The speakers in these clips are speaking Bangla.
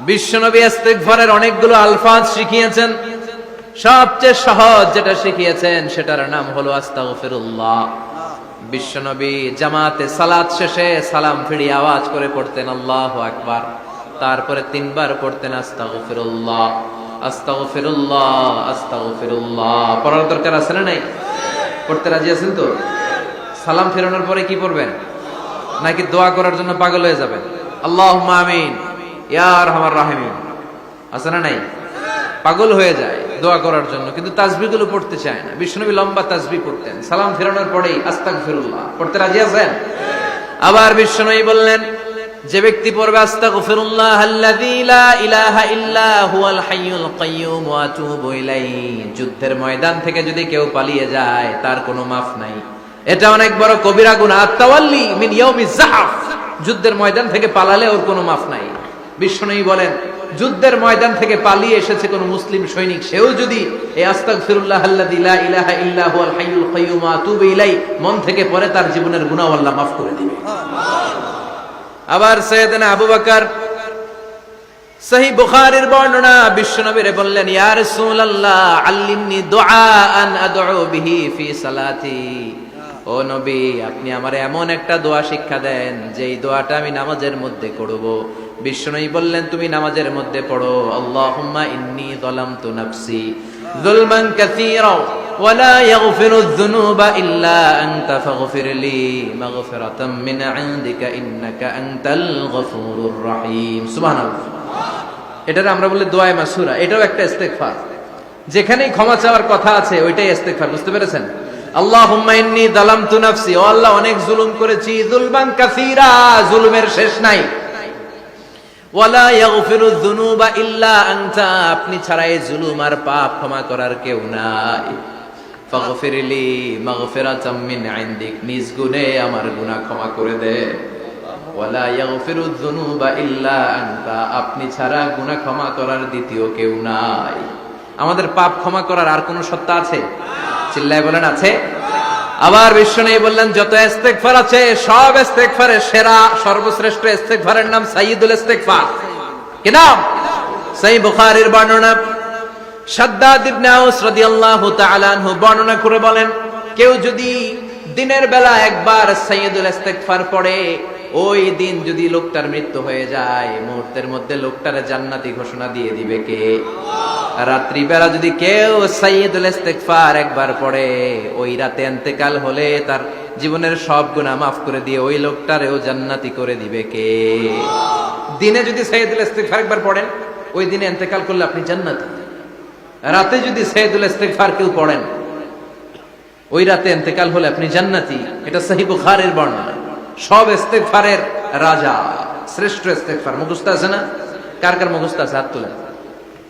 বিশ্বনবী ইস্তিগফারের অনেকগুলো আলফাজ শিখিয়েছেন। সবচেয়ে সহজ যেটা শিখিয়েছেন সেটার নাম হলো আস্তাগফিরুল্লাহ। বিশ্বনবী জামাতে সালাত শেষে সালাম ফিরিয়ে আওয়াজ করে পড়তেন আল্লাহু আকবার, তারপরে 3 বার পড়তেন আস্তাগফিরুল্লাহ আস্তাগফিরুল্লাহ আস্তাগফিরুল্লাহ। পড়ার দরকার আছে না নাই? পড়তে রাজি আছেন তো? সালাম ফেরানোর পরে কি পড়বেন? নাকি দোয়া করার জন্য পাগল হয়ে যাবেন? আল্লাহুম্মা আমিন ইয়া আরহামার রাহিমিন আছে না নাই? পাগল হয়ে যায় দোয়া করার জন্য, কিন্তু তাসবিহগুলো পড়তে চায় না। বিশ্বনবী লম্বা তাসবিহ পড়তেন, সালাম ফেরানোর পরেই আস্তাগফিরুল্লাহ পড়তে রাজি আছেন? আবার বিশ্বনবী বললেন, যে ব্যক্তি পড়বে আস্তাগফিরুল্লাহ আল্লাযী লা ইলাহা ইল্লা হুয়াল হাইয়ুল কাইয়্যুম ওয়া আতুবু ইলাইহি, যুদ্ধের ময়দান থেকে যদি কেউ পালিয়ে যায় তার কোনো মাফ নাই। এটা অনেক বড় কবিরা গুনাহ। আত-তাওয়াল্লি মিন ইয়াউমিজ যাহফ, যুদ্ধের ময়দান থেকে পালালে ওর কোনো মাফ নাই। বিশ্বনবী বলেন, যুদ্ধের ময়দান থেকে পালিয়ে এসেছে কোন মুসলিম সৈনিক, সেও যদি এই আস্তাগফিরুল্লাহ আল্লাযী লা ইলাহা ইল্লা হুয়াল হাইয়ুল কাইয়্যুম ওয়া আতুবু ইলাইহি মন থেকে পড়ে, তার জীবনের গুনাহ আল্লাহ মাফ করে দিবে। আবার সাইয়েদনা আবু বকর, সহিহ বুখারীর বর্ণনা, বিশ্বনবীরে বললেন, ইয়া রাসূলুল্লাহ আল্লিমনি দুআআন আদউ বিহি ফি সালাতি। ও নবী, আপনি আমারে এমন একটা দোয়া শিক্ষা দেন যেই দোয়াটা আমি নামাজের মধ্যে করব। বিশ্বনবী বললেন, তুমি নামাজের মধ্যে পড়ো, আল্লাহুম্মা ইন্নী যালামতু নাফসি যুলমান কাসীরা ওয়া লা ইয়াগফিরুয যুনুবা ইল্লা আনতা ফাগফিরলি মাগফিরাতাম মিন ইনদিকা ইন্নাকা আনতাল গফুরুর রহিম। সুবহানাল্লাহ। এটারে আমরা বলি দোয়ায়ে মাসুরা। এটাও একটা ইস্তিগফার, যেখানেই ক্ষমা চাওয়ার কথা আছে ওইটাই ইস্তিগফার। বুঝতে পেরেছেন? আল্লাহুম্মা ইন্নী যালামতু নাফসি, ও আল্লাহ অনেক জুলুম করেছি, যুলমান কাসীরা, জুলুমের শেষ নাই। ওয়ালা ইয়াগফিরুয যুনুবা ইল্লা আনতা, আপনি ছাড়া এই জুলুম আর পাপ ক্ষমা করার কেউ নাই। ফাগফিরলি মাগফিরাতাম মিন ইনদিক, নিজ গুণে আমার গুনাহ ক্ষমা করে দে। ওয়ালা ইয়াগফিরুয যুনুবা ইল্লা আনতা, আপনি ছাড়া গুনাহ ক্ষমা করার দ্বিতীয় কেউ নাই। আমাদের পাপ ক্ষমা করার আর কোন সত্তা আছে? চিল্লায় বলেন, আছে? আবার বিশ্বনবী বললেন, যত ইস্তিগফার আছে সব ইস্তিগফারের সেরা সর্বশ্রেষ্ঠ ইস্তিগফারের নাম সাইয়্যিদুল ইস্তিগফার। কি নাম? সহিহ বুখারীর বর্ণনা, শাদ্দাদ ইবনে আউস রাদিয়াল্লাহু তাআলা আনহু বর্ণনা করে বলেন, কেউ যদি দিনের বেলা একবার সাইয়্যিদুল ইস্তিগফার পড়ে, ওই দিন যদি লোকটার মৃত্যু হয়ে যায়, মুহূর্তের মধ্যে লোকটার জান্নাতি ঘোষণা দিয়ে দিবে কে? রাত্রি বেলা যদি কেউ সাইয়্যিদুল ইস্তিগফার একবার পড়ে, ওই রাতে ইন্তেকাল হলে তার জীবনের সব গুনাহ মাফ করে দিয়ে ওই লোকটারেও জান্নাতি করে দিবে কে? দিনে যদি সাইয়্যিদুল ইস্তিগফার একবার পড়েন, ওই দিনে ইন্তেকাল করলে আপনি জান্নাতি। রাতে যদি সাইয়্যিদুল ইস্তিগফার কেউ পড়েন, ওই রাতে ইন্তেকাল হলে আপনি জান্নাতি। এটা সহিহ বুখারীর বর্ণনা। সব ইস্তিগফারের রাজা, শ্রেষ্ঠ ইস্তিগফার। মুখস্থ আছে না? কার কার মুখস্থ আছে? হাত তুলেন।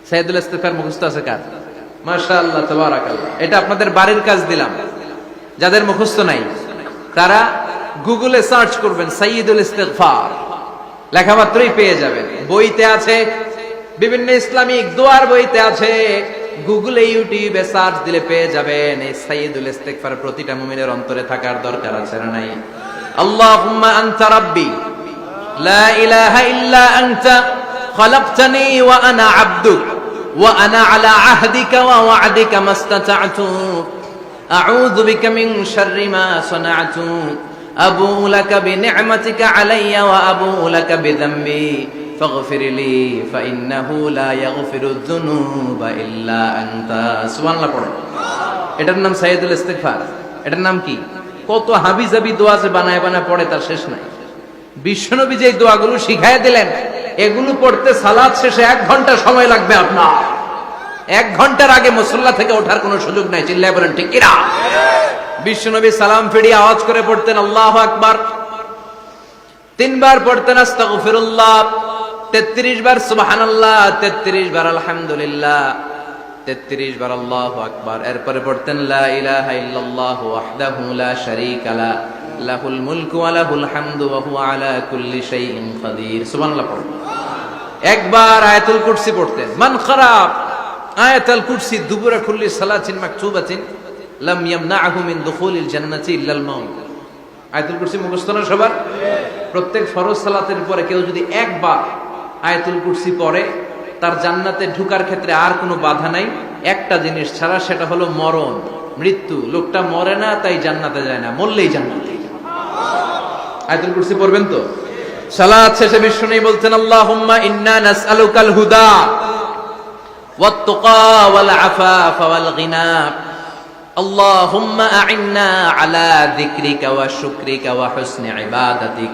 সাইয়্যিদুল ইস্তিগফার মুখস্থ আছে কার? মাশাআল্লাহ, তাবারাকাল্লাহ। এটা আপনাদের বাড়ির কাজ দিলাম। যাদের মুখস্থ নাই তারা গুগলে সার্চ করবেন সাইয়্যিদুল ইস্তিগফার, লেখা মাত্রই পেয়ে যাবেন। বইতে আছে, বিভিন্ন ইসলামিক দোয়ার বইতে আছে, গুগলে ইউটিউবে সার্চ দিলে পেয়ে যাবেন। এই সাইয়্যিদুল ইস্তিগফার প্রতিটা মুমিনের অন্তরে থাকার দরকার আছে না নাই? আল্লাহুম্মা আনতা রাব্বি লা ইলাহা ইল্লা আনতা খালাকতানি ওয়া আনা আবদুক ওয়া আনা আলা আহদিকা ওয়া ওয়া'দিকা মাস্তাতা'তু আউযু বিকা মিন শাররি মা সানা'তু আবুউ লাকা বিনি'মাতিকা আলাইয়া ওয়া আবুউ লাকা বিযামবি ফাগফিরলি ফাইন্নাহু লা ইয়াগফিরুয যুনুবা ইল্লা আনতা। সুবহানাল্লাহ পড়ো। এটার নাম সাইয়্যিদুল ইস্তিগফার। এটার নাম কি? কত হাবিজাবি দোয়া যে বানায় বানায় পড়ে তার শেষ নাই। বিশ্বনবী যে দোয়াগুলো শিখায় দিলেন, এগুলো পড়তে সালাত শেষে 1 ঘন্টা সময় লাগবে আপনার। 1 ঘন্টার আগে মুসল্লা থেকে ওঠার কোনো সুযোগ নাই। চিল্লায় বলেন ঠিক কিনা? বিশ্বনবী সালাম ফিরিয়ে আওয়াজ করে পড়তেন আল্লাহু আকবার, 3 বার পড়তেন আস্তাগফিরুল্লাহ, 33 বার সুবহানাল্লাহ, 33 বার আলহামদুলিল্লাহ, 33 বার আল্লাহু আকবার। এরপরে পড়তেন লা ইলাহা ইল্লাল্লাহু ওয়াহদাহু লা শারীকা লা লাহুল মুলকু ওয়া লাহুল হামদু ওয়া হুয়া আলা কুল্লি শাইইন কাদির। সুবহানাল্লাহ পড়েন। একবার আয়াতুল কুরসি পড়তেন। মান খারাপ আয়াতুল কুরসি দুবুরা কুল্লি সালাতিন মাকতুবাতিন লাম ইয়ামনাহু মিন দুখুলিল জান্নাতি ইল্লাল মাউত। আয়াতুল কুরসি মুখস্থ না সবার? প্রত্যেক ফরজ সালাতের পরে কেউ যদি একবার আয়াতুল কুরসি পড়ে, তার জান্নাতে ঢুকার ক্ষেত্রে আর কোনো বাধা নাই একটা জিনিস ছাড়া, সেটা হলো মরণ, মৃত্যু। লোকটা মরে না তাই জান্নাতে যায় না, মরলেই জান্নাতে। আয়াতুল কুরসি পড়বেন তো? সালাত শেষে বিষ্ণু বলছেন আল্লাহুম্মা ইন্না নাসআলুকাল হুদা ওয়াত তুকা ওয়াল আফাফা ওয়াল গিনা আল্লাহুম্মা আ'ইন্না আলা যিকরিকা ওয়া শুকরিকা ওয়া হুসনি ইবাদাতিক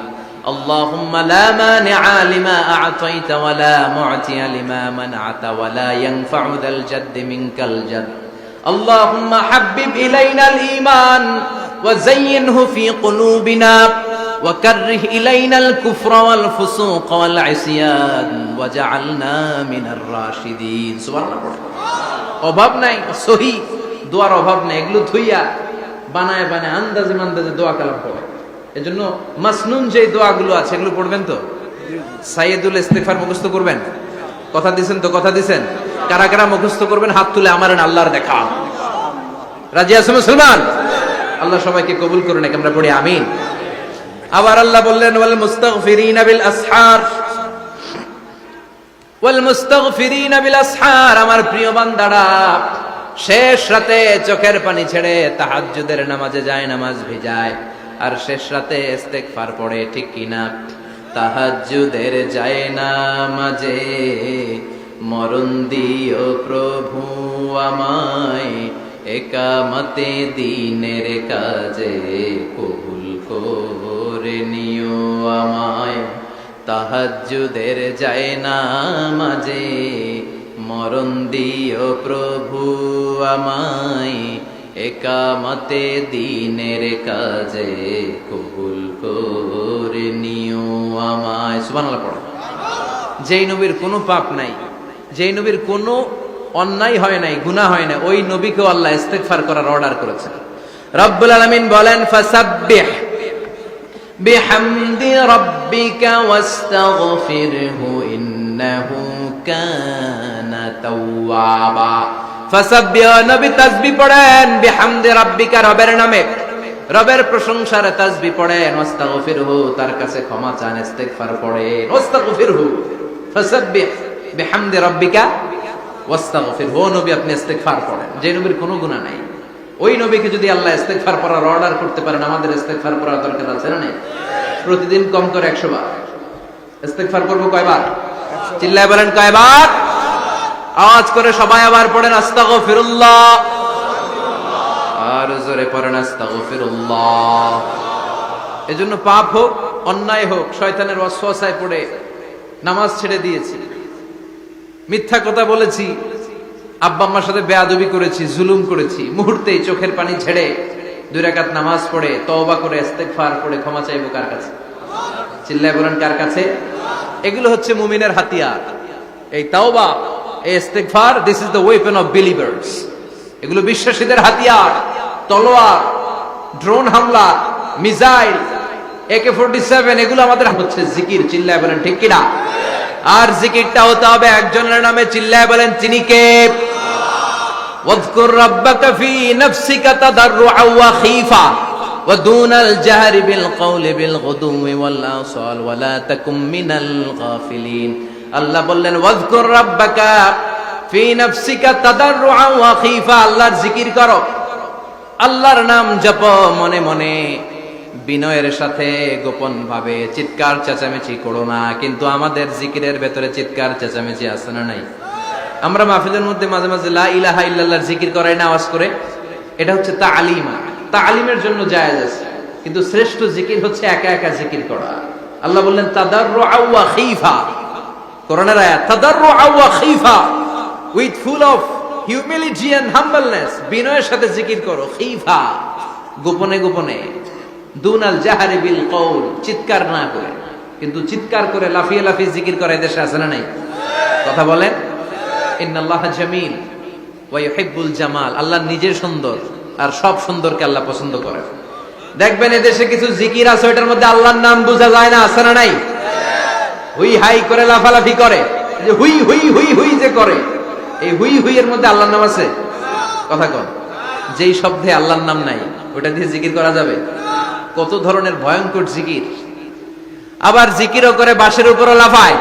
আল্লাহুম্মা লা মানিআ লিমা আ'তাইতা ওয়া লা মু'তিয়া লিমা মানআতা ওয়া লা ইয়ানফা'ু যাল জাদ্দি মিনকাল জাদ আল্লাহুম্মা হাব্বিব ইলাইনাল ঈমান ওয়া যায়্যিনহু ফি কুলুবিনা وكره إلينا الكفر والفسوق والعصيان وجعلنا من الراشدين سبحان الله অভাব নাই সহি দোয়ার অভাব নাই, এগুলো ধুইয়া বানায় বানায় আন্দাজে মান্দাজে দোয়া কালাম পড়ে। এজন্য মাসনুন যে দোয়াগুলো আছে এগুলো পড়বেন তো? সাইয়্যিদুল ইস্তিগফার মুখস্থ করবেন? কথা দিবেন তো? কথা দিবেন? কারা কারা মুখস্থ করবেন হাত তুলে আমারেন আল্লাহর দেখা। রাজি আছেন মুসলমান? আল্লাহ সবাইকে কবুল করুন, আমরা পড়ি আমিন। আবার আল্লাহ বললেন ওয়াল মুস্তাগফিরিনা বিল আসহার, ওয়াল মুস্তাগফিরিনা বিল আসহার, আমার প্রিয় বান্দারা শেষ রাতে চোখের পানি ছেড়ে তাহাজ্জুদের নামাজে যায়, নামাজ ভিজায় আর শেষ রাতে ইস্তেগফার পড়ে, ঠিক কি না? তাহাজ্জুদের যায় নামাজে মরণ দিও প্রভু আমায়, একামতে দিনের কাজে কবুল করে নিও আমায়। তাহাজ্জুদের যায় নামাজে মরণ দিও প্রভু আমায়, একামতে দিনের কাজে কবুল করে নিও আমায়। সুবহানাল্লাহ পড়ো। যেই নবীর কোনো পাপ নাই, যেই নবীর কোনো অন্যায় হয় নাই, গুনাহ হয় না, ওই নবীকেও আল্লাহ ইস্তেগফার করার অর্ডার করেছেন। রব্বুল আলামিন বলেন ফাসাব্বিহ বিহামদি রাব্বিকা ওয়াস্তাগফিরহু ইন্নাহু কানা তাওয়াবা। ফাসাব্বিহ, নবী তাসবিহ পড়েন, বিহামদি রাব্বিকা, রবের নামে, রবের প্রশংসার তাসবিহ পড়েন, ওয়াস্তাগফিরহু, তার কাছে ক্ষমা চান, ইস্তেগফার পড়েন, ওয়াস্তাগফিরহু, ফাসাব্বিহ বিহামদি রাব্বিকা ওয়াস্তাগফিরহু। ও নবী আপনি ইস্তেগফার পড়েন, যে নবীর কোনো গুনাহ নাই, ওই নবীকে যদি আল্লাহ ইস্তেগফার করার অর্ডার করতে পারেন, আমাদের ইস্তেগফার করার দরকার আছে না? প্রতিদিন কম করে 100 বার ইস্তেগফার করব। কয়বার? চিল্লায় বলেন কয়বার? আওয়াজ করে সবাই আবার পড়েন আস্তাগফিরুল্লাহ, আর জোরে পড়েন আস্তাগফিরুল্লাহ। এজন্য পাপ হোক, অন্যায় হোক, শয়তানের ওয়াসওয়াসায় পড়ে নামাজ ছেড়ে দিয়েছি, মিথ্যা কথা বলেছি, আব্বা আম্মার সাথে বেয়াদবি করেছি, জুলুম করেছি, মুহূর্তেই চোখের পানি ছেড়ে 2 রাকাত নামাজ পড়ে তওবা করে ইস্তেগফার করে ক্ষমা চাইবো কার কাছে? চিল্লায় বলেন কার কাছে? এগুলো হচ্ছে মুমিনের হাতিয়ার। এই তাওবা, এই ইস্তেগফার, this is the weapon of believers. এগুলো বিশ্বাসীদের হাতিয়ার। তলোয়ার, ড্রোন হামলা, মিসাইল, AK-47, এগুলো আমাদের হচ্ছে জিকির। চিল্লায় বলেন ঠিক কিনা? আর জিকিরটা হতে হবে একজনের নামে। চিল্লায় বলেন তিনি কে? ওয়াযকুর রাব্বাকা ফি নাফসিকা তাদাররুআন ওয়া খীফা ওয়া দুনাল জাহরি বিল কওলি বিল গুদুওয়ি ওয়াল আসাল ওয়া লা তাকুম মিনাল গাফিলিন। আল্লাহ বললেন ওয়াযকুর রাব্বাকা ফি নাফসিকা তাদাররুআন ওয়া খীফা, আল্লাহর জিকির করো, আল্লাহর নাম জপো মনে মনে, বিনয়ের সাথে, গোপন ভাবে, চিৎকার চেঁচামেচি করো না। কিন্তু আমাদের জিকিরের ভেতরে চিৎকার চেঁচামেচি আছে না নাই? আমরা মাহফিলের মধ্যে মাঝে মাঝে লা ইলাহা ইল্লাল্লাহর জিকির করাই না আওয়াজ করে, এটা হচ্ছে তালিমা, তালিমের জন্য জায়েজ আছে। কিন্তু শ্রেষ্ঠ জিকির হচ্ছে একা একা জিকির করা। আল্লাহ বললেন তাদাররুআন ওয়া খীফা, কোরআনের আয়াত, তাদাররুআন ওয়া খীফা, with full of humility and humbleness, বিনয়ের সাথে জিকির করো, খীফা, গোপনে গোপনে, দুনাল জাহারি বিল কওল, চিৎকার না করে। কিন্তু চিৎকার করে লাফিয়ে লাফিয়ে জিকির করে দেশে আছে না নাই? কথা বলেন। ইন্নাল্লাহা জামিল ওয়া ইউহিব্বুল জামাল, আল্লাহ নিজে সুন্দর আর সব সুন্দরকে আল্লাহ পছন্দ করে। দেখবেন এদেশে কিছু জিকির আছে ওটার মধ্যে আল্লাহর নাম বোঝা যায় না, আছে না নাই? হুই হাই করে লাফালাফি করে, যে হুই হুই হুই হুই যে করে, এই হুই হুই এর মধ্যে আল্লাহর নাম আছে? কথা কন। যেই শব্দে আল্লাহর নাম নাই ওটা দিয়ে জিকির করা যাবে? কত ধরনের ভয়ঙ্কর জিকির। আবার জিকিরও করে বাঁশের উপরও লাফায়,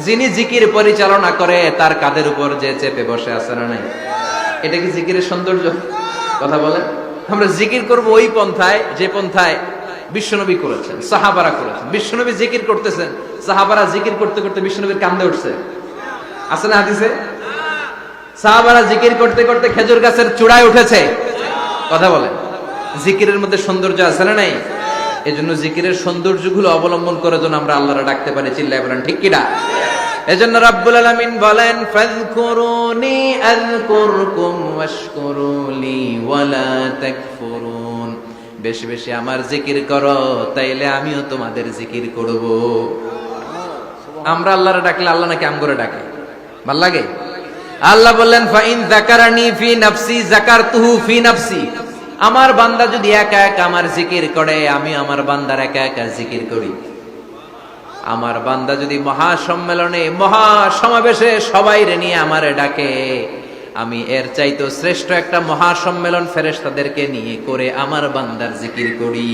যিনি জিকির পরিচালনা করে তার কাঁধের উপর যে চেপে বসে আছে না নাই? এটা কি জিকিরের সৌন্দর্য? কথা বলেন। আমরা জিকির করব ওই পন্থায় যে পন্থায় বিশ্বনবী করেছেন, সাহাবারা করেছেন। বিশ্বনবী জিকির করতেছেন, সাহাবারা জিকির করতে করতে বিশ্বনবীর কান্দে উঠছে, আছে না হাদিসে? সাহাবারা জিকির করতে করতে খেজুর গাছের চূড়ায় উঠেছে। কথা বলেন। জিকিরের মধ্যে সৌন্দর্য আছে না নাই? এজন্য জিকিরের সৌন্দর্যগুলো অবলম্বন করে যেন আমরা আল্লাহরে ডাকতে পারি। চিল্লায় বলেন ঠিক কিনা? এজন্য রাব্বুল আলামিন বলেন, ফাযকুরুনি আযকুরকুম ওয়াশকুরুলি ওয়ালা তাকফুরুন। বেশি বেশি আমার জিকির করো, তাইলে আমিও তোমাদের জিকির করব। আমরা আল্লাহরে ডাকলে আল্লাহ নাকি আমগরে ডাকে? ভাল লাগে? আল্লাহ বললেন, ফাইন যাকারানি ফি নাফসি যাকারতুহু ফি নাফসি। আমার বান্দা যদি একা একা আমার জিকির করে, আমি আমার বান্দার একা একা জিকির করি। আমার বান্দা যদি মহাসম্মেলনে মহাসমাবেশে সবাইরে নিয়ে আমারে ডাকে, আমি এর চাইতো শ্রেষ্ঠ একটা মহাসম্মেলন ফেরেশতাদেরকে নিয়ে করে আমার বান্দার জিকির করি।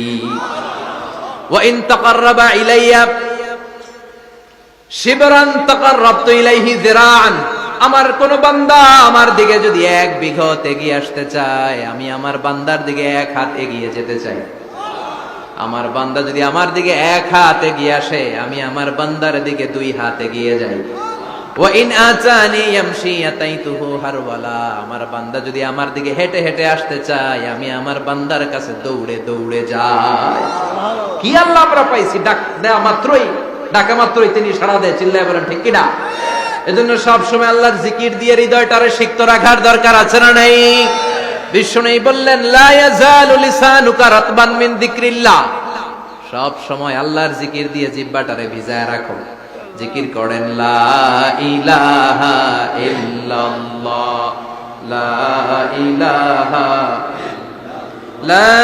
ওয়া ইন তাকাররাবা ইলাইয়া শিবরান তাকাররাবতু ইলাইহি যিরাআন। আমার কোন বান্দা আমার দিকে যদি 1 বিঘত এগিয়ে আসতে চায়, আমি আমার বান্দার দিকে 1 হাত এগিয়ে যেতে চাই। আমার বান্দা যদি আমার দিকে 1 হাত এগিয়ে আসে, আমি আমার বান্দার দিকে 2 হাত এগিয়ে যাই। ওয়া ইন আতানি ইয়ামশি আতাইতুহু হারওয়ালা। আমার বান্দা যদি আমার দিকে হেঁটে হেঁটে আসতে চায়, আমি আমার বান্দার কাছে দৌড়ে দৌড়ে যাই। কি আল্লাহ আমরা পাইছি, ডাকা মাত্রই তিনি সাড়া দেয়। চিল্লায় বলেন ঠিক কিনা? এজন্য সব সময় আল্লাহর জিকির দিয়ে হৃদয়টারে সিক্ত রাখার দরকার আছে না নাই? বিশ্বনবী বললেন, লা ইয়াজালু লিসানুকা রাতবান মিন যিকরিল্লাহ। সব সময় আল্লাহর জিকির দিয়ে জিহ্বাটারে ভিজায় রাখো। জিকির করেন, লা ইলাহা ইল্লাল্লাহ, লা ইলাহা, লা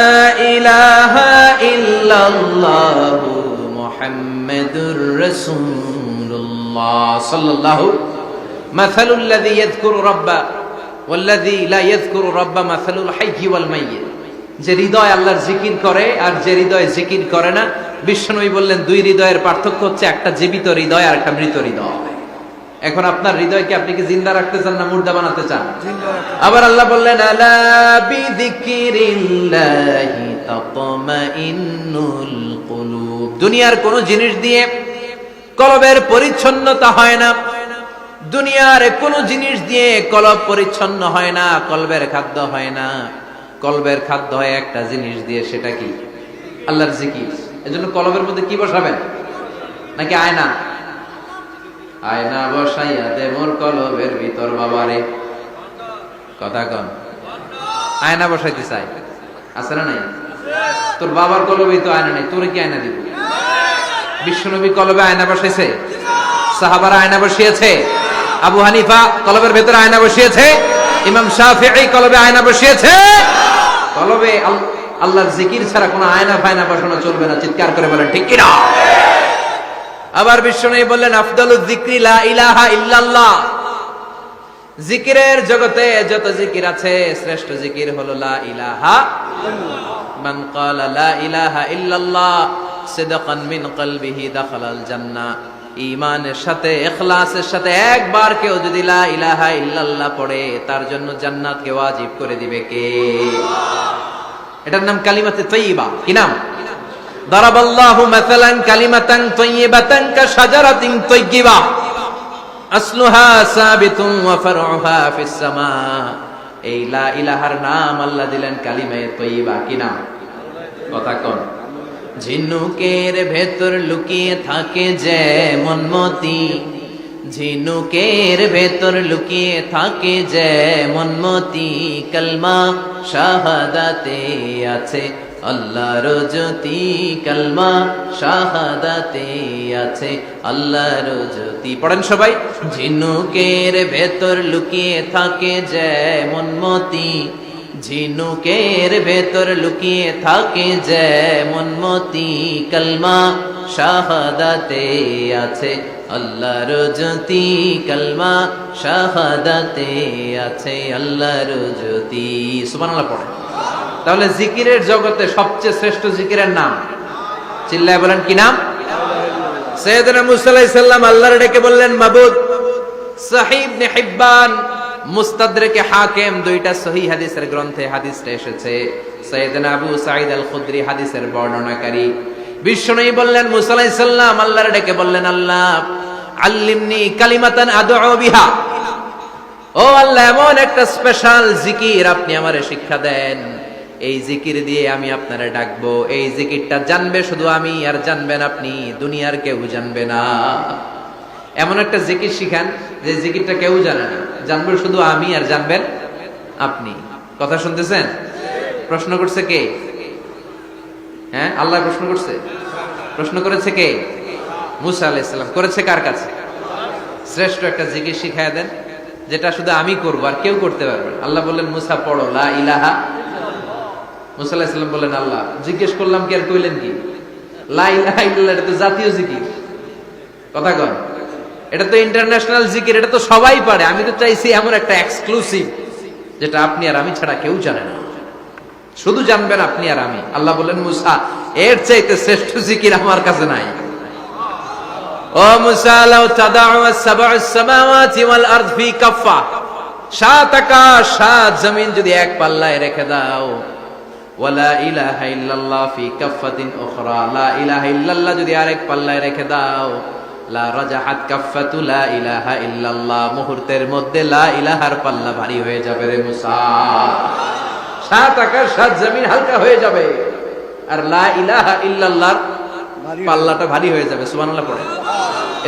ইলাহা ইল্লাল্লাহু মুহাম্মাদুর রাসূলুল্লাহ সাল্লাল্লাহু। মাসালুল লাযী ইয়াযকুরু রাব্বা ওয়াল্লাযী লা ইয়াযকুরু রাব্বা মাসালুল হাইয়্যি ওয়াল মাইয়্যিত। যে হৃদয় আল্লাহর জিকির করে আর যে হৃদয় জিকির করে না, বিশ্বনবী বললেন 2 হৃদয়ের পার্থক্য হচ্ছে একটা জীবিত হৃদয় আর একটা মৃত হৃদয়। এখন আপনার হৃদয়কে আপনি কি জিন্দা রাখতে চান না মুর্দা বানাতে চান? আবার আল্লাহ বললেন, আলা বিযিকরিল্লাহি তাতমাইন্নুল কুলুব। দুনিয়ার কোন জিনিস দিয়ে কলবের পরিচ্ছন্নতা হয় না। দুনিয়ার কোন জিনিস দিয়ে কলব পরিচ্ছন্ন হয় না, কলবের খাদ্য হয় না। কলবের খাদ্য হয় একটা জিনিস দিয়ে, সেটা কি? আল্লাহর জিকির। এজন্য কলবের মধ্যে কি বসাবেন? নাকি আয়না? আয়না বসাইয়া দে মোর কলবের ভিতর বাবারে। কথা কন। আয়না বসাইতে চাই, আছে না নাই? তোর বাবার কলবে তো আয়না নাই, তোরে কি আয়না দিব? বিশ্বনবী কলবে আয়না বসাইছে? সাহাবারা আয়না বসিয়েছে? আবু হানিফা কলবের ভেতরে আয়না বসিয়েছে? ইমাম শাফিঈ কলবে আয়না বসিয়েছে? কলবে আল্লাহর জিকির ছাড়া কোনো আয়না ফায়না বসানো চলবে না। চিৎকার করে বলেন ঠিক কিনা? আবার বিশ্বনবী বললেন, আফদালুয যিকরি লা ইলাহা ইল্লাল্লাহ। জিকিরের জগতে যত জিকির আছে, শ্রেষ্ঠ জিকির হলো লা ইলাহা ইল্লাল্লাহ। মান ক্বালা লা ইলাহা ইল্লাল্লাহ সিদকান মিন কলবিহি দাখালাল জান্নাহ। ঈমানের সাথে, ইখলাসের সাথে একবার কেউ যদি লা ইলাহা ইল্লাল্লাহ পড়ে, তার জন্য জান্নাতকে ওয়াজিব করে দিবে কে? এটার নাম কালিমাতে তাইয়্যিবা। কি নাম? দারাবাল্লাহু মাসালান কালিমাতান তাইয়্যিবাতান কাশাজারাতিন তাইয়্যিবা আসলুহা সাবিতুন ওয়া ফারউহা ফিস সামা। এই লা ইলাহার নাম আল্লাহ দিলেন কালিমায়ে তাইয়্যিবা। কি নাম? কথা কোন? ঝিনুকের ভেতর লুকিয়ে থাকে যেমন মতি, ঝিনুকের ভেতর লুকিয়ে থাকে যেমন মতি, কালমা শাহাদাতে আছে আল্লাহর জ্যোতি, কালমা শাহাদাতে আছে আল্লাহর জ্যোতি। পড়েন সবাই। ঝিনুকের ভেতর লুকিয়ে থাকে যেমন মতি, ঝিনুকের ভেতর লুকিয়ে থাকে যেমন মতি, কালমা শাহাদাতে আছে আল্লাহর জ্যোতি, কালমা শাহাদাতে আছে আল্লাহর জ্যোতি। সুবহানাল্লাহ পড়ে। তাহলে জিকিরের জগতে সবচেয়ে শ্রেষ্ঠ জিকিরের নাম, চিল্লায় বলেন কি নাম? সাইয়েদনা মুসা আলাইহিস সালাম আল্লাহর ডেকে বললেন, মাবুদ। সহিহ ইবনে হিব্বান, মুস্তাদরাকে হাকিম, দুইটা সহিহ হাদিসের গ্রন্থে হাদিসটা এসেছে। সাইয়েদনা আবু সাঈদ আল খুদরি হাদিসের বর্ণনাকারী। বিশ্বনবী বললেন, মুসা আলাইহিস সালাম আল্লাহর ডেকে বললেন, আল্লাহ আল্লিমনি কালিমাতান আদউ বিহা, ও আল্লাহ এমন একটা স্পেশাল জিকির আপনি আমারে শিক্ষা দেন, এই জিকির দিয়ে আমি আপনারে ডাকবো। এই জিকিরটা জানবে শুধু আমি, আর জানবেন আপনি, দুনিয়ার কেউ জানবে না। এমন একটা জিকির শিখান যে জিকিরটা কেউ জানে না, জানবে শুধু আমি আর জানবেন আপনি। কথা শুনতেছেন? প্রশ্ন করছে কে? হ্যাঁ, আল্লাহ প্রশ্ন করছে। প্রশ্ন করেছে কে? মুসা আলাইহিস সালাম। করেছে কার কাছে? শ্রেষ্ঠ একটা জিকির শিখায় দেন যেটা শুধু আমি করবো আর কেউ করতে পারবে না। আল্লাহ বললেন, মুসা পড়ো লা ইলাহা। মুসা আলাইহিস সালাম বললেন, আল্লাহ জিজ্ঞেস করলাম কি আর কইলেন কি? লা ইলাহা ইল্লাল্লাহ, এটা তো জাতীয় জিকির। কথা কন, এটা তো ইন্টারন্যাশনাল জিকির, এটা তো সবাই পারে। আমি তো চাইছি এমন একটা এক্সক্লুসিভ যেটা আপনি আর আমি ছাড়া কেউ জানে না, শুধু জানবেন আপনি আর আমি। আল্লাহ বললেন, মুসা এর চাইতে শ্রেষ্ঠ জিকির আমার কাছে নাই। ও মুসা, লাউ তাদাউ আস-সাব'আস সামাওয়াতি ওয়াল আরদ ফি কাফফা, সাত আকাশ সাত জমিন যদি এক পাল্লায় রেখে দাও, ওয়ালা ইলাহা ইল্লাল্লাহ ফি কাফফাতিন উখরা, লা ইলাহা ইল্লাল্লাহ যদি আরেক পাল্লায় রেখে দাও, লা রাজাহাত কাফফাতু লা ইলাহা ইল্লাল্লাহ, মুহূর্তের মধ্যে লা ইলাহার পাল্লা ভারী হয়ে যাবে রে মুসা। সাত আকাশ সাত জমিন হালকা হয়ে যাবে, আর লা ইলাহা ইল্লাল্লাহর পাল্লাটা ভারী হয়ে যাবে। সুবহানাল্লাহ পড়ে।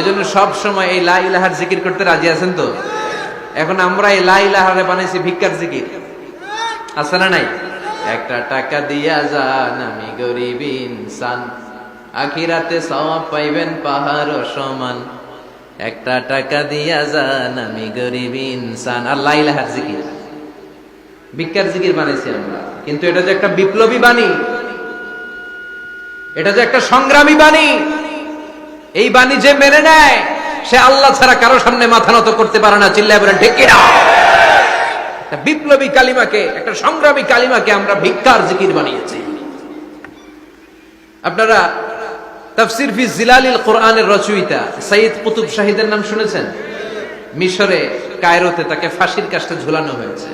এজন্য সব সময় এই লা ইলাহার জিকির করতে রাজি আছেন তো? এখন আমরা এই লা ইলাহারে বানাইছি ভিক্ষার জিকির, আছে না নাই? একটা টাকা দিয়া যান আমি গরিব ইনসান, আখিরাতে সওয়াব পাইবেন পাহাড় সমান। একটা টাকা দিয়া যান আমি গরিব ইনসান। আর লা ইলাহার জিকির ভিক্ষার জিকির বানাইছি আমরা। কিন্তু এটা যে একটা বিপ্লবী বাণী, এটা যে একটা সংগ্রামী বাণী, এই বাণী যে মেনে নেয় সে আল্লাহ ছাড়া কারো সামনে মাথা নত করতে পারে না। চিল্লায় বলেন ঠিক কিনা? একটা বিপ্লবী কালিমাকে, একটা সংগ্রামী কালিমাকে আমরা ভিক্ষার জিকির বানিয়েছি। আপনারা তাফসীর ফি জিলালিল কোরআনের রচয়িতা সাইয়্যিদ কুতুব শাহীদের নাম শুনেছেন? মিশরে কায়রোতে তাকে ফাঁসির কাস্টে ঝুলানো হয়েছে।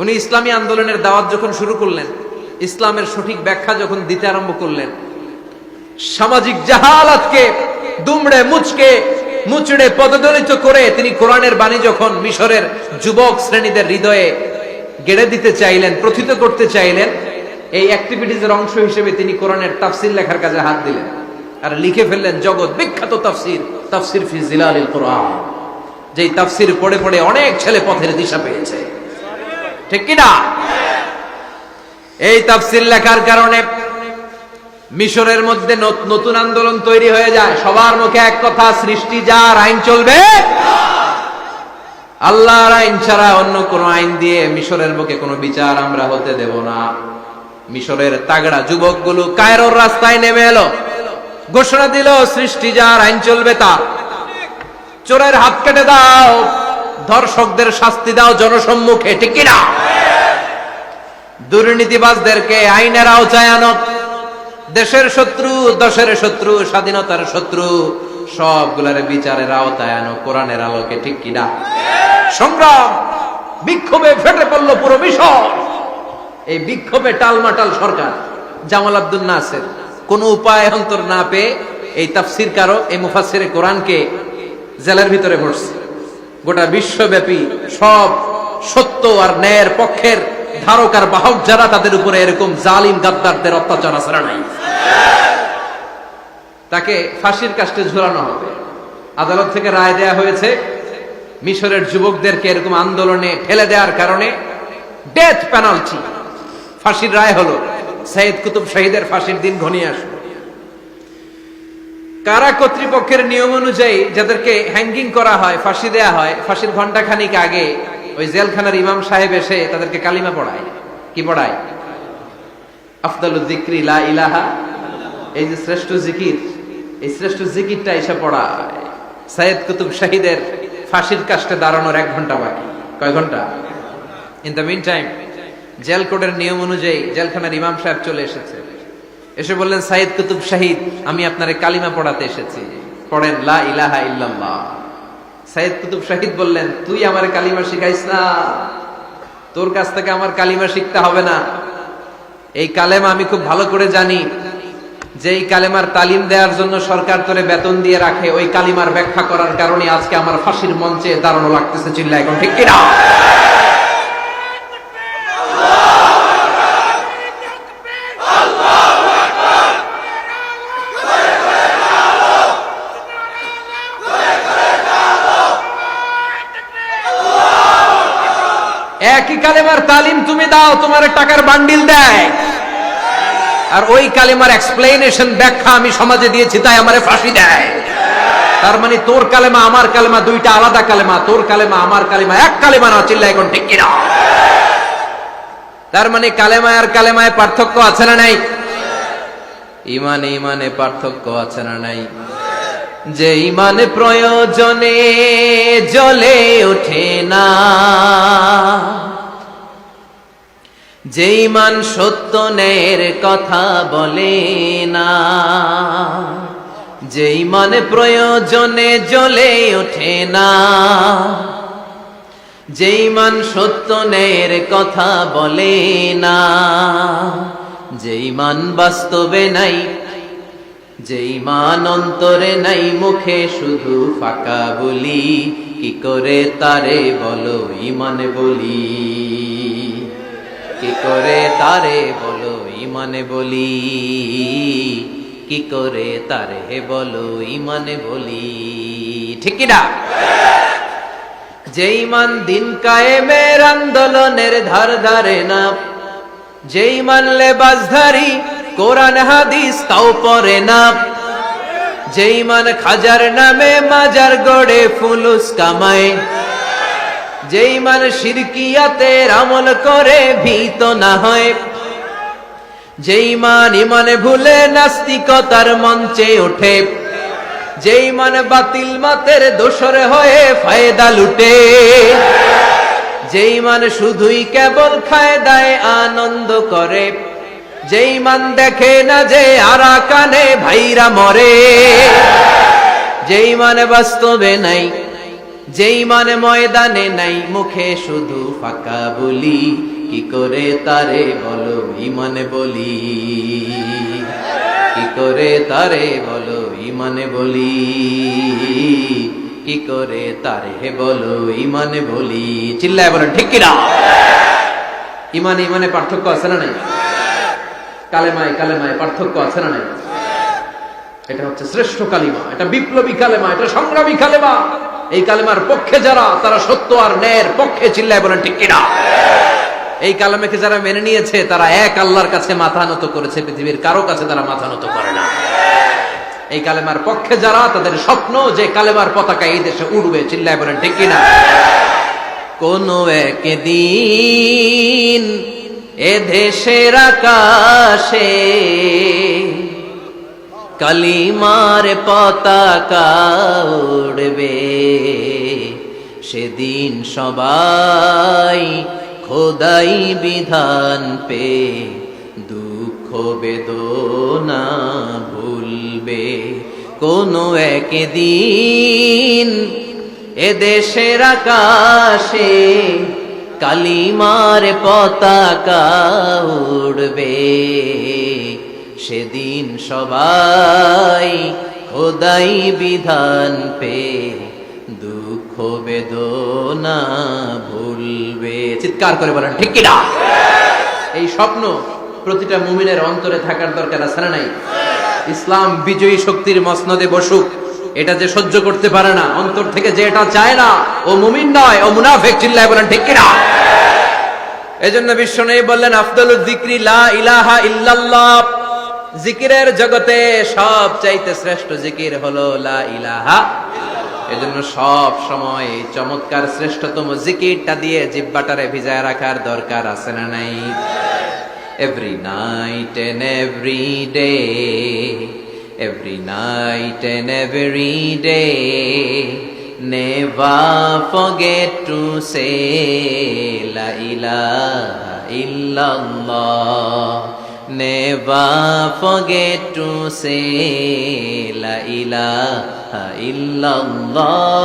উনি ইসলামী আন্দোলনের দাওয়াত যখন শুরু করলেন, ইসলামের সঠিক ব্যাখ্যা যখন দিতে আরম্ভ করলেন, সামাজিক জাহালাতকে দুমড়ে মুচড়ে পদদলিত করে তিনি কোরআনের বাণী যখন মিশরের যুবক শ্রেণীদের হৃদয়ে গেড়ে দিতে চাইলেন, প্রথিত করতে চাইলেন, এই অ্যাক্টিভিটিজের অংশ হিসেবে তিনি কোরআনের তাফসীর লেখার কাজে হাত দিলেন আর লিখে ফেললেন জগৎ বিখ্যাত তাফসীর, তাফসীর ফি জিলালিল কোরআন। যেই তাফসীর পড়ে পড়ে অনেক ছেলে পথের দিশা পেয়েছে। ঠিক কি না? এই তাফসীর লেখার কারণে মিশরের মধ্যে নতুন আন্দোলন তৈরি হয়ে যায়। সবার মুখে এক কথা, সৃষ্টি যার, আইন চলবে আল্লাহর আইন ছাড়া অন্য কোন আইন দিয়ে মিশরের বুকে কোনো বিচার আমরা হতে দেব না। মিশরের তাগড়া যুবকগুলো কায়রোর রাস্তায় নেমে এলো, ঘোষণা দিল সৃষ্টি যার, আইন চলবে তার। চোরের হাত কেটে দাও, ধর্ষকদের শাস্তি দাও জনসম্মুখে। ঠিক কিনা? দুর্নীতিবাজদেরকে আইনের আওতায় আনো। দেশের শত্রু, দশের শত্রু, স্বাধীনতার শত্রু সবগুলার বিচারের আওতায় আনো কোরআনের আলোকে। ঠিক কিনা? সংগ্রাম, বিক্ষোভে ফেটে পড়ল পুরো মিশর। এই বিক্ষোভে টালমাটাল সরকার, জামাল আব্দুল নাসের কোন উপায় অন্তর না পেয়ে এই তাফসীরকার, এই মুফাসসিরে কোরআনকে জেলের ভিতরে ভরছে। গোটা বিশ্বব্যাপী সব সত্য আর ন্যায়ের পক্ষের ধারক আর বাহক যারা, তাদের উপরে এরকম জালিম গাদ্দারদের অত্যাচার আসরা নাই। তাকে ফাঁসির কাস্টে ঝুলানো হবে। আদালত থেকে রায় দেয়া হয়েছে মিশরের যুবকদেরকে এরকম আন্দোলনে ফেলে দেওয়ার কারণে ডেথ পেনাল্টি, ফাঁসির রায় হলো। সাইয়্যিদ কুতুব শাহীদের ফাঁসির দিন ঘনিয়ে আসলো। কারা কর্তৃপক্ষের নিয়ম অনুযায়ী যাদেরকে হ্যাঙ্গিং করা হয়, ফাঁসি দেয়া হয়, ফাঁসির ঘন্টাখানিক আগে ওই জেলখানার ইমাম সাহেব এসে তাদেরকে কালিমা পড়ায়। কি পড়ায়? আফদালুয যিকরি লা ইলাহা, এই যে শ্রেষ্ঠ জিকির, এই শ্রেষ্ঠ জিকিরটা এসে পড়ায়। সাইয়্যিদ কুতুব শাহীদের ফাঁসির কাস্টে দাঁড়ানোর 1 ঘন্টা বাকি। কয় ঘন্টা? In the meantime jail কোডের নিয়ম অনুযায়ী জেলখানার ইমাম সাহেব চলে এসেছে এসে বললেন, সাইদ কুতুব শাহিদ, আমি আপনারে কালিমা পড়াতে এসেছি, পড়েন লা ইলাহা ইল্লাল্লাহ। সাইদ কুতুব শাহিদ বললেন, তুই আমার কালিমা শিখাইস না, তোর কাছ থেকে আমার কালিমা শিখতে হবে না। এই কালেমা আমি খুব ভালো করে জানি, যে এই কালেমার তালিম দেওয়ার জন্য সরকার তোরে বেতন দিয়ে রাখে, ওই কালিমার ব্যাখ্যা করার কারণে আজকে আমার ফাঁসির মঞ্চে দাঁড়ানো লাগতেছে। চিল্লা এখন ঠিক কিনা? একই কালেমার তালিম তুমি দাও, তোমার টাকার বান্ডিল দেয়, আর ওই কালেমার এক্সপ্লেনেশন ব্যাখ্যা আমি সমাজে দিয়েছি, তাই আমারে ফাঁসি দেয়। তার মানে তোর কালেমা আমার কালেমা দুইটা আলাদা কালেমা, তোর কালেমা আমার কালেমা এক কালেমা না। চিল্লা এখন ঠিক কিনা? তার মানে কালেমায় আর কালেমায় পার্থক্য আছে না নাই? ইমানে ইমানে পার্থক্য আছে না নাই? যে ইমানে প্রয়োজনে জ্বলে ওঠে না, যে ইমান সত্য ন্যায়ের কথা বলে না, যে ইমানে প্রয়োজনে জ্বলে ওঠে না, যে ইমান সত্য ন্যায়ের কথা বলে না, যে ইমান বাস্তবে নাই, যে ইমান অন্তরে নাই, মুখে শুধু ফাঁকা বলি, কি করে তারে বলো ইমানে বলি, কি করে তারে বলো ইমানে বলি, কি করে তারে বলো ইমানে বলি। ঠিক কিনা? যে ইমান দিন কায়েমের আন্দোলনের ধার ধারে না, যে ইমান লেবাসধারী কোরআন হাদিস তাও পড়ে না, যে ইমান খাজার নামে মাজার গড়ে ফুলুস কামায়, যে ইমান শিরকিয়াতের আমল করে ভীত না হয়, যে ইমান ইমানে ভুলে নাস্তিকতার মঞ্চে ওঠে, যে ইমান বাতিল মাতের দোসরে হয়ে ফায়দা লুটে, যে ইমান শুধুই কেবল ফায়দায় আনন্দ করে, যে ইমান দেখে না যে আরাকানে ভাইরা মরে, যে ইমান বাস্তবে নাই, যে ইমান ময়দানে নাই, মুখে শুধু ফাঁকা বলি, কি করে তারে বলো ইমানে বলি, কি করে তারে বলো ইমানে বলি, কি করে তারে বলো ইমানে বলি। চিল্লায় বলেন ঠিক কিনা? ইমানে ইমানে পার্থক্য আছে না নাই? কালেমায় কালেমায় পার্থক্য আছে না নাই? এটা হচ্ছে শ্রেষ্ঠ কালিমা, এটা বিপ্লবী কালেমা, এটা সংগ্রামী কালেমা। এই কালেমার পক্ষে যারা, তারা সত্য আর ন্যায়ের পক্ষে। চিল্লায় বলেন ঠিক কিনা? এই কালেমাকে যারা মেনে নিয়েছে, তারা এক আল্লাহর কাছে মাথা নত করেছে, পৃথিবীর কারো কাছে তারা মাথা নত করে না। এই কালেমার পক্ষে যারা, তাদের স্বপ্ন যে কালেমার পতাকা এই দেশে উড়বে। চিল্লায় বলেন ঠিক কিনা? কোন একদিন এ দেশের আকাশে কালিমার পতাকা উড়বে, সেদিন সবাই খোদাই বিধান পে দুঃখ বেদনা ভুলবে। কোন একদিন এ দেশের আকাশে কালিমার পতাকা উড়বে, সেদিন সবাই খোদাই বিধান পে দুঃখ বেদনা ভুলবে। চিৎকার করে বলেন ঠিক কিনা? এই স্বপ্ন প্রতিটা মুমিনের অন্তরে থাকার দরকার আছে না নাই? ইসলাম বিজয়ী শক্তির মসনদে বসুক, এটা যে সহ্য করতে পারে না, অন্তর থেকে যে এটা চায় না, ও মুমিন নয়, ও মুনাফিক। চিল্লায় বলেন ঠিক কিনা? এজন্য বিশ্বনবী বললেন, আফদালুয যিকরি লা ইলাহা ইল্লাল্লাহ। জিকিরের জগতে সব চাইতে শ্রেষ্ঠ জিকির হলো লা ইলাহা। এজন্য সব সময় চমৎকার শ্রেষ্ঠতম জিকিরটা দিয়ে জিহ্বাটারে ভিজায় রাখার দরকার আছে না নাই? Every night and every day, every night and every day, never forget to say La ilaha illallah, never forget to say la ilaha illallah,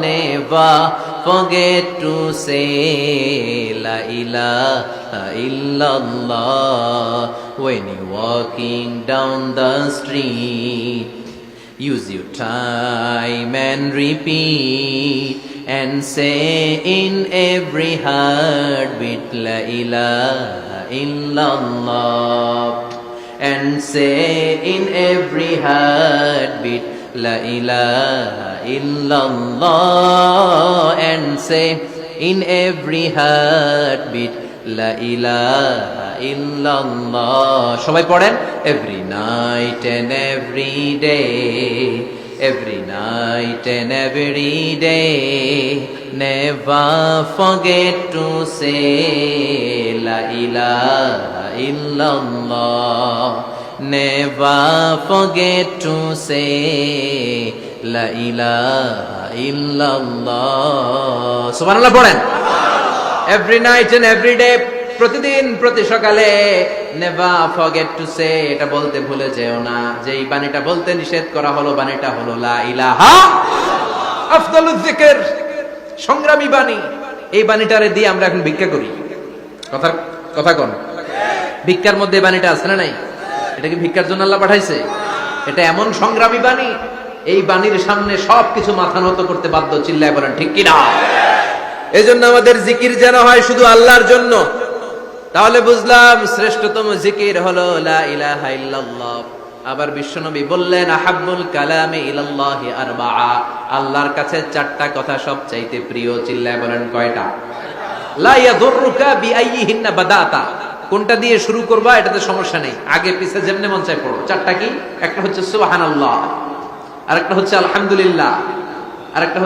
never forget to say la ilaha illallah. When you're walking down the street, use your time and repeat, and say in every heartbeat la ilaha illallah, and say in every heartbeat la ilaha illallah, and say in every heartbeat la ilaha illallah. সবাই পড়েন, every night and every day, every night and every day, never forget to say la ilaha illallah, never forget to say la ilaha illallah. সুবহানাল্লাহ পড়েন, every night and every day, প্রতিদিন প্রতি সকালে নেভার ফরগেট টু সে, এটা বলতে ভুলে যেও না যে এই বাণীটা বলতে নিষেধ করা হলো, বাণীটা হলো লা ইলাহা আফদালুয যিকর, সংগ্রামী বাণী। এই বাণীটারে দিয়ে আমরা এখন ভিক্ষা করি। কথা কোন ভিক্ষার মধ্যে বাণীটা আছে না নাই? এটা কি ভিক্ষার জন্য আল্লাহ পাঠাইছে? এটা এমন সংগ্রামী বাণী, এই বাণীর সামনে সবকিছু মাথা নত করতে বাধ্য। চিল্লায় বলেন ঠিক কিনা? এজন্য আমাদের জিকির যেন হয় শুধু আল্লাহর জন্য। তাহলে বুঝলাম শ্রেষ্ঠতম জিকির হলো লা ইলাহা ইল্লাল্লাহ। আবার বিশ্বনবী বললেন আহাব্বুল কালামি ইলাল্লাহি আরবাআ, আল্লাহর কাছে চারটা কথা সবচাইতে প্রিয়। চিল্লায় বলেন কয়টা? লা ইয়াদুররুকা বিআইয়িহিন্না বাদাতা, কোনটা দিয়ে শুরু করবা এটাতে সমস্যা নেই, আগে পিছে যেমনে মন চায় পড়ো। চারটা কি? একটা হচ্ছে সুবহানাল্লাহ, আরেকটা হচ্ছে আলহামদুলিল্লাহ, আরেকটা